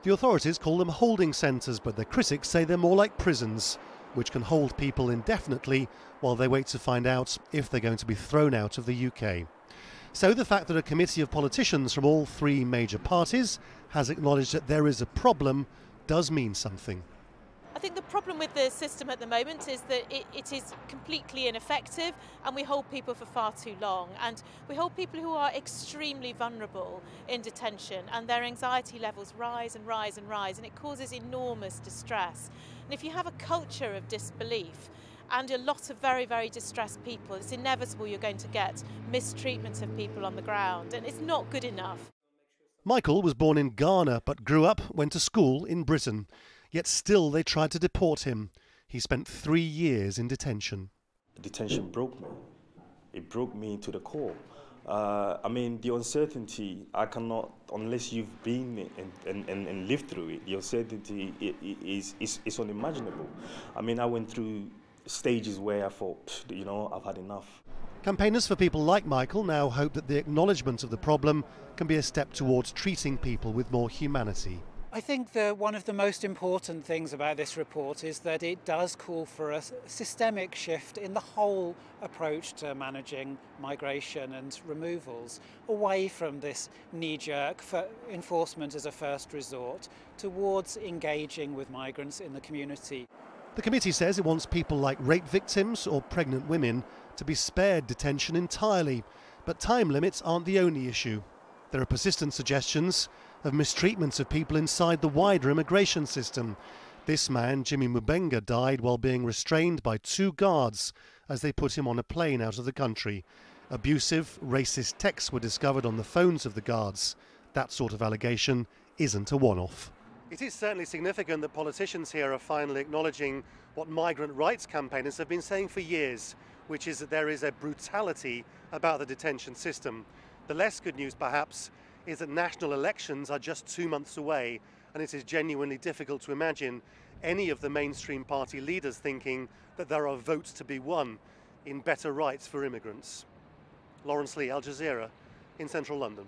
The authorities call them holding centres, but their critics say they're more like prisons, which can hold people indefinitely while they wait to find out if they're going to be thrown out of the UK. So the fact that a committee of politicians from all three major parties has acknowledged that there is a problem does mean something. I think the problem with the system at the moment is that it is completely ineffective, and we hold people for far too long, and we hold people who are extremely vulnerable in detention, and their anxiety levels rise and rise and rise, and it causes enormous distress. And if you have a culture of disbelief and a lot of very, very distressed people, it's inevitable you're going to get mistreatment of people on the ground, and it's not good enough. Michael was born in Ghana but grew up, went to school in Britain. Yet still they tried to deport him. He spent 3 years in detention. Detention broke me. It broke me to the core. I mean, the uncertainty, I cannot, unless you've been and lived through it, the uncertainty is unimaginable. I mean, I went through stages where I thought, you know, I've had enough. Campaigners for people like Michael now hope that the acknowledgement of the problem can be a step towards treating people with more humanity. I think that one of the most important things about this report is that it does call for a systemic shift in the whole approach to managing migration and removals, away from this knee-jerk for enforcement as a first resort towards engaging with migrants in the community. The committee says it wants people like rape victims or pregnant women to be spared detention entirely, but time limits aren't the only issue. There are persistent suggestions of mistreatments of people inside the wider immigration system. This man, Jimmy Mubenga, died while being restrained by 2 guards as they put him on a plane out of the country. Abusive, racist texts were discovered on the phones of the guards. That sort of allegation isn't a one-off. It is certainly significant that politicians here are finally acknowledging what migrant rights campaigners have been saying for years, which is that there is a brutality about the detention system. The less good news, perhaps, is that national elections are just 2 months away, and it is genuinely difficult to imagine any of the mainstream party leaders thinking that there are votes to be won in better rights for immigrants. Laurence Lee, Al Jazeera, in central London.